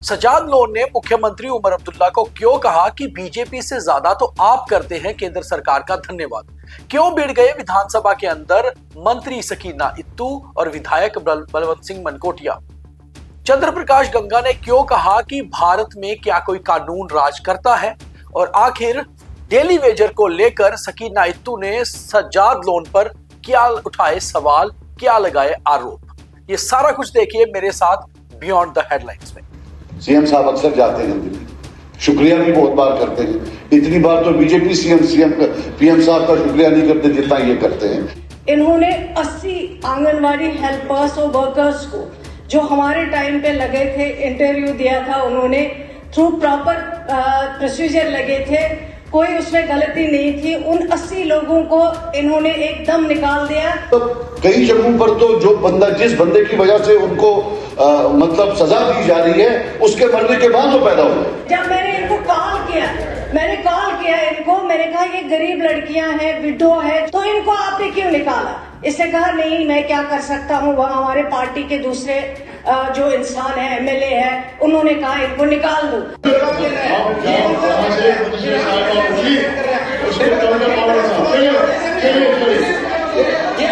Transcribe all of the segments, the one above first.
Sajjad loan ने मुख्यमंत्री उमर अब्दुल्ला को क्यों कहा कि बीजेपी से ज्यादा तो आप करते हैं केंद्र सरकार का धन्यवाद। क्यों भिड़ गए विधानसभा के अंदर मंत्री सकीना इत्तू और विधायक बलवंत सिंह मनकोटिया। चंद्र प्रकाश गंगा ने क्यों कहा कि भारत में क्या कोई कानून राज करता है। और आखिर डेली वेजर को लेकर सकीना इत्तू ने सजाद लोन पर क्या उठाए सवाल, क्या लगाए आरोप। ये सारा कुछ देखिए मेरे साथ बियॉन्ड द हेडलाइंस में। सीएम साहब अक्सर जाते हैं दिल्ली, शुक्रिया भी बहुत बार करते हैं। इतनी बार तो बीजेपी सीएम पीएम साहब का शुक्रिया नहीं करते जितना ये करते हैं। इन्होंने 80 आंगनवाड़ी हेल्पर्स और वर्कर्स को जो हमारे टाइम पे लगे थे, इंटरव्यू दिया था उन्होंने, थ्रू प्रॉपर प्रोसीजर लगे थे, कोई उसमें गलती नहीं थी। उन 80 लोगों को इन्होंने एकदम निकाल दिया। तो कई जगहों पर तो जो बंदा, जिस बंदे की वजह से उनको मतलब सजा दी जा रही है, उसके मरने के बाद वो पैदा हुए। जब मैंने इनको कॉल किया इनको, मैंने कहा ये गरीब लड़कियां हैं, विडो है, तो इनको आपने क्यों निकाला? इसने कहा नहीं मैं क्या कर सकता हूँ, वहाँ हमारे पार्टी के दूसरे जो इंसान है, एमएलए है, उन्होंने कहा इनको निकाल दो।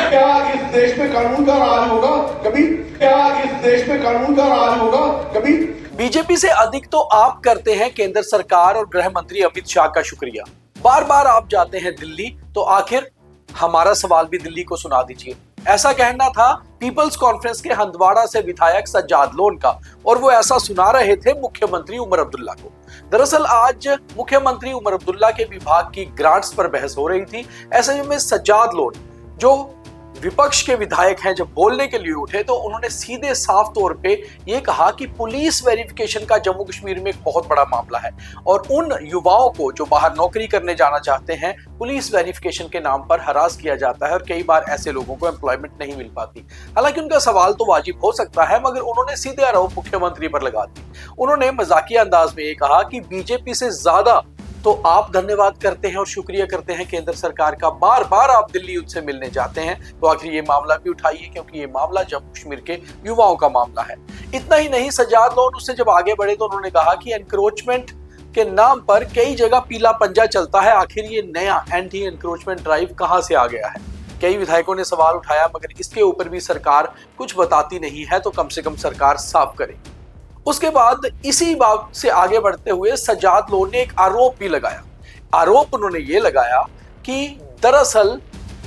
क्या इस देश में कानून का राज होगा कभी? क्या इस देश में कानून का राज होगा कभी? बीजेपी से अधिक तो आप करते हैं केंद्र सरकार और गृह मंत्री अमित शाह का शुक्रिया। बार बार आप जाते हैं दिल्ली, तो आखिर हमारा सवाल भी दिल्ली को सुना दीजिए। ऐसा कहना था पीपल्स कॉन्फ्रेंस के हंदवाड़ा से विधायक सजाद लोन का, और वो ऐसा सुना रहे थे मुख्यमंत्री उमर अब्दुल्ला को। दरअसल आज मुख्यमंत्री उमर अब्दुल्ला के विभाग की ग्रांट्स पर बहस हो रही थी। ऐसे में सजाद लोन, जो विपक्ष के विधायक हैं, जब बोलने के लिए उठे तो उन्होंने सीधे साफ तौर पे ये कहा कि पुलिस वेरिफिकेशन का जम्मू कश्मीर में एक बहुत बड़ा मामला है और उन युवाओं को जो बाहर नौकरी करने जाना चाहते हैं, पुलिस वेरिफिकेशन के नाम पर हरास किया जाता है और कई बार ऐसे लोगों को एम्प्लॉयमेंट नहीं मिल पाती। हालांकि उनका सवाल तो वाजिब हो सकता है, मगर उन्होंने सीधे आरोप मुख्यमंत्री पर लगा दी। उन्होंने मजाकिया अंदाज में ये कहा कि बीजेपी से ज्यादा तो आप धन्यवाद करते हैं और शुक्रिया करते हैं केंद्र सरकार का। बार बार आप दिल्ली उनसे मिलने जाते हैं, तो आखिर ये मामला भी उठाइए, क्योंकि ये मामला जम्मू कश्मीर के युवाओं का मामला है। इतना ही नहीं, सजाद लोन उससे जब आगे बढ़े तो उन्होंने कहा कि एनक्रोचमेंट के नाम पर कई जगह पीला पंजा चलता है, आखिर ये नया एंटी एनक्रोचमेंट ड्राइव कहां से आ गया है। कई विधायकों ने सवाल उठाया, मगर इसके ऊपर भी सरकार कुछ बताती नहीं है, तो कम से कम सरकार साफ करे। उसके बाद इसी बात से आगे बढ़ते हुए सजाद लोन ने एक आरोप भी लगाया। आरोप उन्होंने ये लगाया कि दरअसल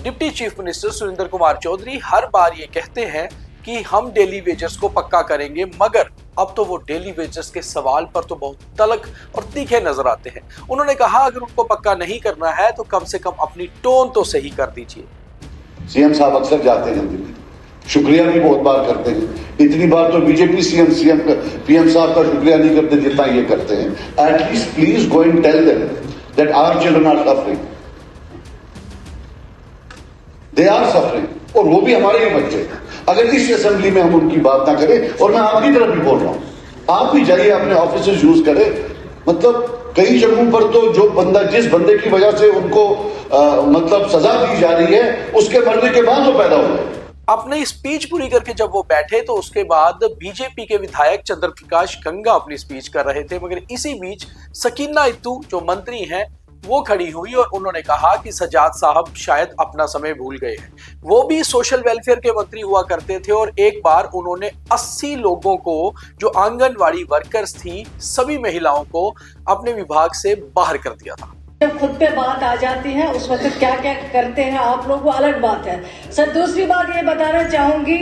deputy chief minister Surendra Kumar Chaudhary हर बार ये कहते हैं कि हम डेली वेजर्स को पक्का करेंगे, मगर अब तो वो डेली वेजर्स के सवाल पर तो बहुत तल्ख और तीखे नजर आते हैं। उन्होंने कहा अगर उनको पक्का नहीं करना है तो कम से कम अपनी टोन तो सही कर दीजिए। सीएम साहब अक्सर जाते हैं दिल्ली, शुक्रिया भी बहुत बार करते हैं। इतनी बार तो बीजेपी सीएम पीएम साहब का शुक्रिया नहीं करते जितना ये करते हैं। At least please go and tell them that our children are suffering, they are suffering, और वो भी हमारे ही बच्चे। अगर इस असेंबली में हम उनकी बात ना करें, और मैं आपकी तरफ भी बोल रहा हूं, आप भी जाइए अपने ऑफिस यूज करें। मतलब कई जगहों पर तो जो बंदा, जिस बंदे की वजह से उनको मतलब सजा दी जा रही है, उसके मरने के बाद वो पैदा हुए। अपनी स्पीच पूरी करके जब वो बैठे तो उसके बाद बीजेपी के विधायक चंद्र प्रकाश गंगा अपनी स्पीच कर रहे थे, मगर इसी बीच सकीना इत्तू जो मंत्री हैं वो खड़ी हुई और उन्होंने कहा कि सजाद साहब शायद अपना समय भूल गए हैं। वो भी सोशल वेलफेयर के मंत्री हुआ करते थे और एक बार उन्होंने 80 लोगों को, जो आंगनवाड़ी वर्कर्स थी, सभी महिलाओं को अपने विभाग से बाहर कर दिया था। जब खुद पे बात आ जाती है उस वक्त क्या क्या करते हैं आप लोग, वो अलग बात है। सर, दूसरी बात ये बताना चाहूंगी,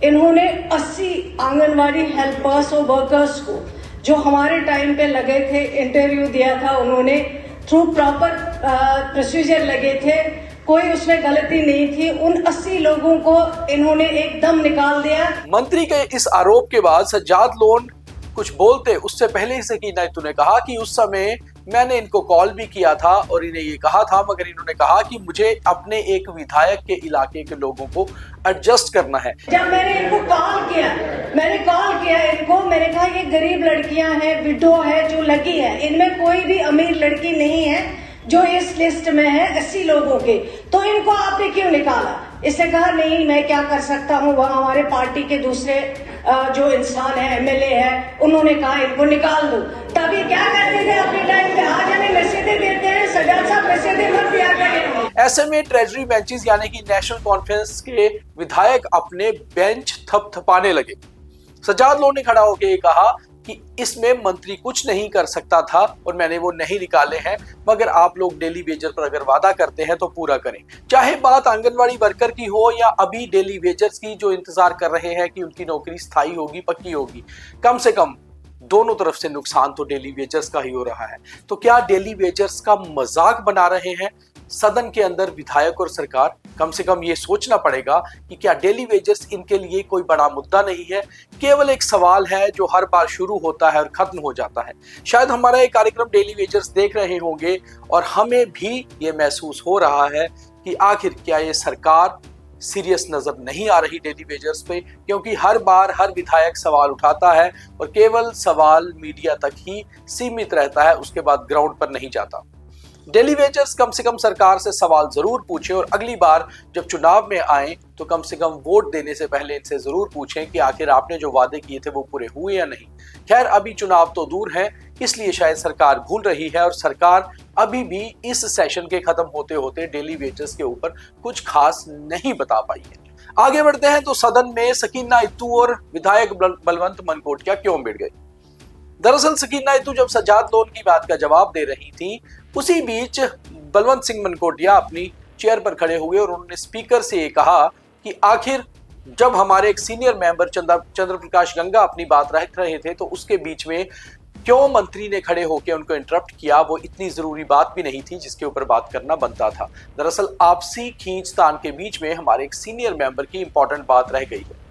इन्होंने 80 आंगनवाड़ी हेल्पर्स और वर्कर्स को जो हमारे टाइम पे लगे थे, इंटरव्यू दिया था उन्होंने, थ्रू प्रॉपर प्रोसीजर लगे थे, कोई उसमें गलती नहीं थी। उन 80 लोगों को इन्होंने एकदम निकाल दिया। मंत्री के इस आरोप के बाद सजाद लोन कुछ बोलते उससे पहले ही सकीना इत्तू ने कहा कि उस समय मैंने इनको कॉल भी किया था और इन्हें ये कहा था, मगर इन्होंने कहा कि मुझे अपने एक विधायक के इलाके के लोगों को एडजस्ट करना है। जब मैंने इनको कॉल किया इनको, मैंने कहा ये गरीब लड़कियां हैं, विडो है, जो लगी है, इनमें कोई भी अमीर लड़की नहीं है जो इस लिस्ट में है 80 लोगों के, तो इनको आपने क्यों निकाला? इसने कहा नहीं मैं क्या कर सकता हूँ, वहाँ हमारे पार्टी के दूसरे जो इंसान है, एमएलए है, उन्होंने कहा इनको निकाल दो। तभी क्या करते थे अपने टाइम पे, आज हमें मैसेजें देते हैं, सजाद साहब मैसेजें मत दिया करें। ऐसे में ट्रेजरी बेंचेस यानी कि नेशनल कॉन्फ्रेंस के विधायक अपने बेंच थपथपाने लगे। सजाद लोन ने खड़ा होकर ये कहा कि इसमें मंत्री कुछ नहीं कर सकता था और मैंने वो नहीं निकाले हैं, मगर आप लोग डेली वेजर पर अगर वादा करते हैं तो पूरा करें। चाहे बात आंगनवाड़ी वर्कर की हो या अभी डेली वेजर्स की जो इंतजार कर रहे हैं कि उनकी नौकरी स्थायी होगी, पक्की होगी, कम से कम दोनों तरफ से नुकसान तो डेली वेजर्स का ही हो रहा है। तो क्या डेली वेजर्स का मजाक बना रहे हैं सदन के अंदर विधायक और सरकार? कम से कम ये सोचना पड़ेगा कि क्या डेली वेजर्स इनके लिए कोई बड़ा मुद्दा नहीं है, केवल एक सवाल है जो हर बार शुरू होता है और खत्म हो जाता है। शायद हमारा ये कार्यक्रम डेली वेजर्स देख रहे होंगे और हमें भी ये महसूस हो रहा है कि आखिर क्या ये सरकार सीरियस नजर नहीं आ रही डेली वेजर्स पे, क्योंकि हर बार हर विधायक सवाल उठाता है और केवल सवाल मीडिया तक ही सीमित रहता है, उसके बाद ग्राउंड पर नहीं जाता। डेली वेजर्स कम से कम सरकार से सवाल जरूर पूछें और अगली बार जब चुनाव में आए तो कम से कम वोट देने से पहले इनसे जरूर पूछें कि आखिर आपने जो वादे किए थे वो पूरे हुए या नहीं। खैर, अभी चुनाव तो दूर है, इसलिए शायद सरकार भूल रही है और सरकार अभी भी इस सेशन के खत्म होते होते डेली वेजर्स के ऊपर कुछ खास नहीं बता पाई है। आगे बढ़ते हैं तो सदन में सकीना इत्तू और विधायक बलवंत मनकोटिया क्यों भिड़ गए। दरअसल सकीना इत्तू जब सजाद लोन की बात का जवाब दे रही थी, उसी बीच बलवंत सिंह मनकोटिया अपनी चेयर पर खड़े हुए और उन्होंने स्पीकर से ये कहा कि आखिर जब हमारे एक सीनियर मेंबर चंद्र प्रकाश गंगा अपनी बात रख रहे थे तो उसके बीच में क्यों मंत्री ने खड़े होकर उनको इंटरप्ट किया। वो इतनी जरूरी बात भी नहीं थी जिसके ऊपर बात करना बनता था। दरअसल आपसी खींचतान के बीच में हमारे एक सीनियर मेंबर की इंपॉर्टेंट बात रह गई है।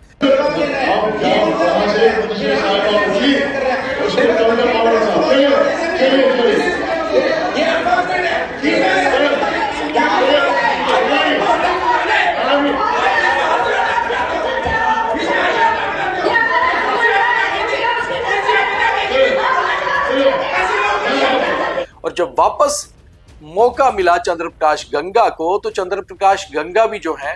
और जब वापस मौका मिला चंद्र प्रकाश गंगा को, तो चंद्र प्रकाश गंगा भी जो है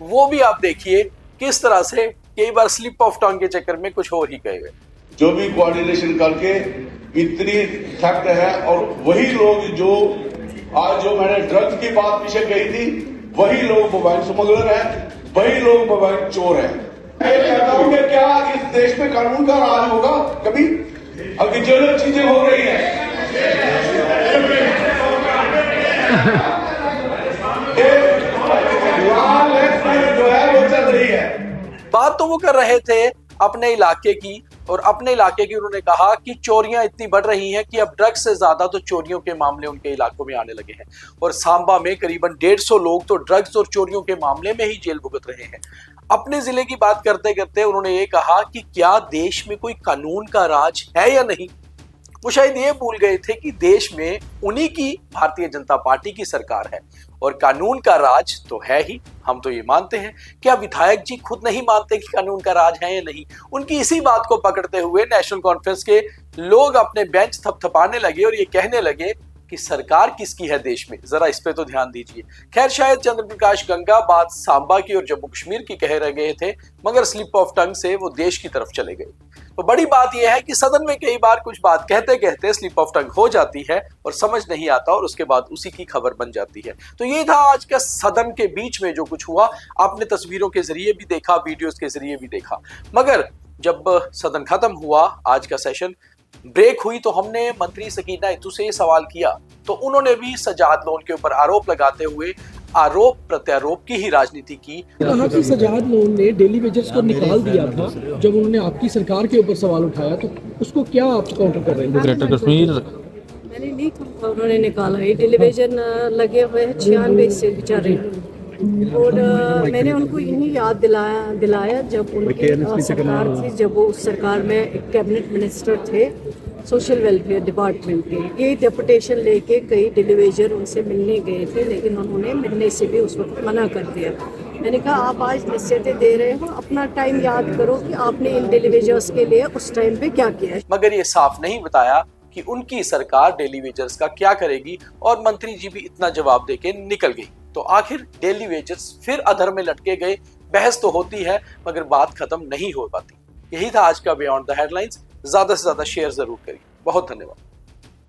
वो भी आप देखिए किस तरह से कई बार स्लिप ऑफ टंग के चक्कर में कुछ और ही गए हुए। जो भी कोऑर्डिनेशन करके इतनी थक्ड है, और वही लोग जो आज जो मैंने ड्रग्स की बात पीछे कही थी, वही लोग मोबाइल स्मगलर हैं, वही लोग मोबाइल चोर हैं। मैं कहता हूं कि क्या इस देश में कानून का राज होगा कभी? अभी जो चीजें हो रही है जो है वो चल रही है। बात तो वो कर रहे थे अपने इलाके की, और अपने इलाके की उन्होंने कहा कि चोरियां इतनी बढ़ रही हैं कि अब ड्रग्स से ज्यादा तो चोरियों के मामले उनके इलाकों में आने लगे हैं। और सांबा में करीबन 150 लोग तो ड्रग्स और चोरियों के मामले में ही जेल भुगत रहे हैं। अपने जिले की बात करते करते उन्होंने ये कहा कि क्या देश में कोई कानून का राज है या नहीं। वो शायद ये भूल गए थे कि देश में उन्हीं की भारतीय जनता पार्टी की सरकार है और कानून का राज तो है ही, हम तो ये मानते हैं। क्या विधायक जी खुद नहीं मानते कि कानून का राज है या नहीं? उनकी इसी बात को पकड़ते हुए नेशनल कॉन्फ्रेंस के लोग अपने बेंच थपथपाने लगे और ये कहने लगे कि सरकार किसकी है देश में, जरा इस पे तो ध्यान दीजिए। खैर, शायद चंद्र प्रकाश गंगा बात सांबा की और जम्मू कश्मीर की कह रहे थे, मगर स्लिप ऑफ टंग से वो देश की तरफ चले गए। तो बड़ी बात यह है कि सदन में कई बार कुछ बात कहते कहते स्लिप ऑफ टंग हो जाती है और समझ नहीं आता और उसके बाद उसी की खबर बन जाती है। तो ये था आज का सदन के बीच में जो कुछ हुआ। आपने तस्वीरों के जरिए भी देखा, वीडियोस के जरिए भी देखा। मगर जब सदन खत्म हुआ, आज का सेशन ब्रेक हुई, तो हमने मंत्री सकीना इत्तू से ये सवाल किया, तो उन्होंने भी सजाद लोन के ऊपर आरोप लगाते हुए आरोप प्रत्यारोप की ही राजनीति की। कहा कि सजाद लोन ने डेली वेजर्स को निकाल दिया था जब उन्होंने आपकी सरकार के ऊपर सवाल उठाया, तो उसको क्या आप काउंटर कर रहे हैं? ग्रेटर कश्मीर मैंने नहीं कहा उन्होंने निकाला, ये टेलीविजन लगे हुए हैं 96 से बेचारे। और मैंने उनको यही याद दिलाया जब उनकी सरकार थी, जब वो उस सरकार में एक कैबिनेट मिनिस्टर थे सोशल वेलफेयर डिपार्टमेंट के। ये डेपुटेशन लेके कई टेलीविजन उनसे मिलने गए थे, लेकिन उन्होंने मिलने से भी उस वक्त मना कर दिया। मैंने कहा आप आज नसीहतें दे रहे हो, अपना टाइम याद करो कि आपने इन टेलीविजर्स के लिए उस टाइम पे क्या किया। मगर ये साफ नहीं बताया कि उनकी सरकार डेली वेजर्स का क्या करेगी, और मंत्री जी भी इतना जवाब देके निकल गई। तो आखिर डेली वेजर्स फिर अधर में लटके गए। बहस तो होती है मगर बात खत्म नहीं हो पाती। यही था आज का बियॉन्ड द हेडलाइंस। ज्यादा से ज्यादा शेयर जरूर करिए। बहुत धन्यवाद।